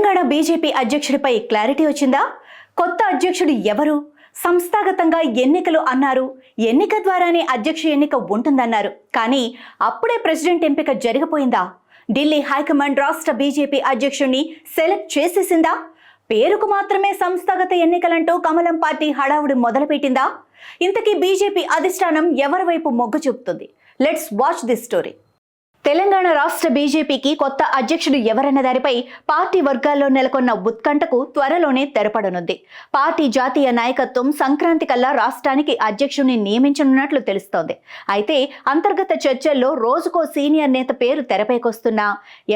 Telangana BJP అధ్యక్షుడిపై clarity వచ్చిందా? కొత్త అధ్యక్షుడు ఎవరు? సంస్థాగతంగా ఎన్నికలు అన్నారు. ఎన్నిక ద్వారానే అధ్యక్ష ఎన్నిక ఉంటుందన్నారు. కానీ అప్పుడే ప్రెసిడెంట్ ఎంపిక జరిగిపోయిందా? ఢిల్లీ హైకమాండ్ రాష్ట్ర బీజేపీ అధ్యక్షుడిని సెలెక్ట్ చేసేసిందా? పేరుకు మాత్రమే సంస్థాగత ఎన్నికలంటూ కమలం పార్టీ హడావుడి మొదలుపెట్టిందా? ఇంతకీ బీజేపీ అధిష్టానం ఎవరి వైపు మొగ్గు చూపుతుంది? Let's watch this story. Telangana రాష్ట్ర బీజేపీకి కొత్త అధ్యక్షుడు ఎవరన్న దానిపై పార్టీ వర్గాల్లో నెలకొన్న ఉత్కంఠకు త్వరలోనే తెరపడనుంది. పార్టీ జాతీయ నాయకత్వం సంక్రాంతి కల్లా రాష్ట్రానికి అధ్యక్షుడిని నియమించనున్నట్లు తెలుస్తోంది. అయితే అంతర్గత చర్చల్లో రోజుకో సీనియర్ నేత పేరు తెరపైకొస్తున్నా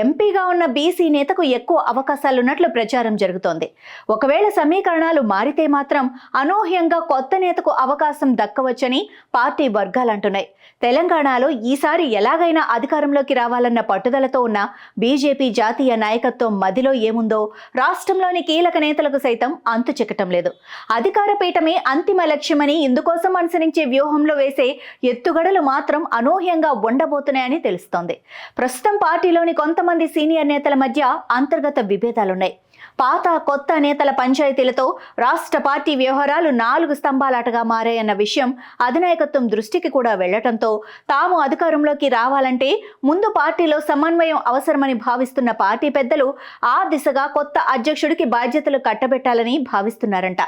ఎంపీగా ఉన్న బీసీ నేతకు ఎక్కువ అవకాశాలున్నట్లు ప్రచారం జరుగుతోంది. ఒకవేళ సమీకరణాలు మారితే మాత్రం అనూహ్యంగా కొత్త నేతకు అవకాశం దక్కవచ్చని పార్టీ వర్గాలంటున్నాయి. తెలంగాణలో ఈసారి ఎలాగైనా అధికారంలోకి రావాలన్న పట్టుదలతో ఉన్న బీజేపీ జాతీయ నాయకత్వం మదిలో ఏముందో రాష్ట్రంలోని కీలక నేతలకు సైతం అంతు చిక్కటం లేదు. అధికార పీఠమే అంతిమ లక్ష్యమని ఇందుకోసం అనుసరించే వ్యూహంలో వేసే ఎత్తుగడలు మాత్రం అనూహ్యంగా ఉండబోతున్నాయని తెలుస్తోంది. ప్రస్తుతం పార్టీలోని కొంతమంది సీనియర్ నేతల మధ్య అంతర్గత విభేదాలున్నాయి. పాత కొత్త నేతల పంచాయతీలతో రాష్ట్ర పార్టీ వ్యవహారాలు 4 స్తంభాలాటగా మారాయన్న విషయం అధినాయకత్వం దృష్టికి కూడా వెళ్లటంతో తాము అధికారంలోకి రావాలంటే ముందు పార్టీలో సమన్వయం అవసరమని భావిస్తున్న పార్టీ పెద్దలు ఆ దిశగా కొత్త అధ్యక్షుడికి బాధ్యతలు కట్టబెట్టాలని భావిస్తున్నారంట.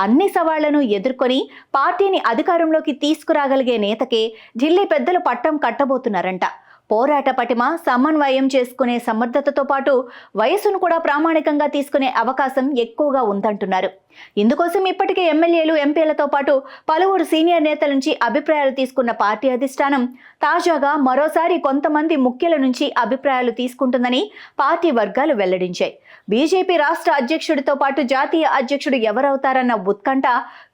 అన్ని సవాళ్లను ఎదుర్కొని పార్టీని అధికారంలోకి తీసుకురాగలిగే నేతకే ఢిల్లీ పెద్దలు పట్టం కట్టబోతున్నారంట. పోరాట పటిమ, సమన్వయం చేసుకునే సమర్థతతో పాటు వయసును కూడా ప్రామాణికంగా తీసుకునే అవకాశం ఎక్కువగా ఉందంటున్నారు. ఇందుకోసం ఇప్పటికే ఎమ్మెల్యేలు, ఎంపీలతో పాటు పలువురు సీనియర్ నేతల నుంచి అభిప్రాయాలు తీసుకున్న పార్టీ అధిష్టానం తాజాగా మరోసారి కొంతమంది ముఖ్యుల నుంచి అభిప్రాయాలు తీసుకుంటుందని పార్టీ వర్గాలు వెల్లడించాయి. బీజేపీ రాష్ట్ర అధ్యక్షుడితో పాటు జాతీయ అధ్యక్షుడు ఎవరవుతారన్న ఉత్కంఠ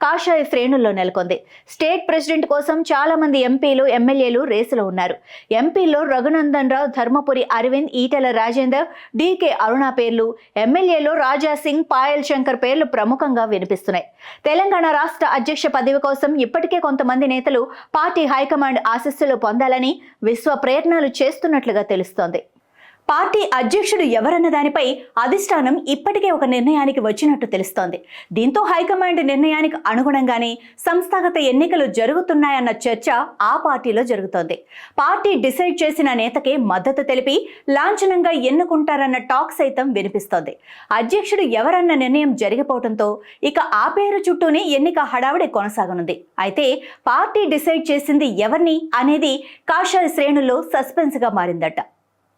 కాషాయ శ్రేణుల్లో నెలకొంది. స్టేట్ ప్రెసిడెంట్ కోసం చాలా మంది ఎంపీలు, ఎమ్మెల్యేలు రేసులో ఉన్నారు. ఎంపీల్లో రఘునందన్ రావు, ధర్మపురి అరవింద్, ఈటెల రాజేందర్, డీకే అరుణ పేర్లు, ఎమ్మెల్యేలో రాజా సింగ్, పాయల్ శంకర్ పేర్లు ప్రముఖంగా వినిపిస్తున్నాయి. తెలంగాణ రాష్ట్ర అధ్యక్ష పదవి కోసం ఇప్పటికే కొంతమంది నేతలు పార్టీ హైకమాండ్ ఆశీస్సులు పొందాలని విశ్వ ప్రయత్నాలు చేస్తున్నట్లుగా తెలుస్తోంది. పార్టీ అధ్యక్షుడు ఎవరన్న దానిపై అధిష్టానం ఇప్పటికే ఒక నిర్ణయానికి వచ్చినట్టు తెలుస్తోంది. దీంతో హైకమాండ్ నిర్ణయానికి అనుగుణంగానే సంస్థాగత ఎన్నికలు జరుగుతున్నాయన్న చర్చ ఆ పార్టీలో జరుగుతోంది. పార్టీ డిసైడ్ చేసిన నేతకే మద్దతు తెలిపి లాంఛనంగా ఎన్నుకుంటారన్న టాక్ సైతం వినిపిస్తోంది. అధ్యక్షుడు ఎవరన్న నిర్ణయం జరిగిపోవడంతో ఇక ఆ పేరు చుట్టూనే ఎన్నిక హడావుడి కొనసాగనుంది. అయితే పార్టీ డిసైడ్ చేసింది ఎవరిని అనేది కాషాయ శ్రేణుల్లో సస్పెన్స్ గా మారిందట.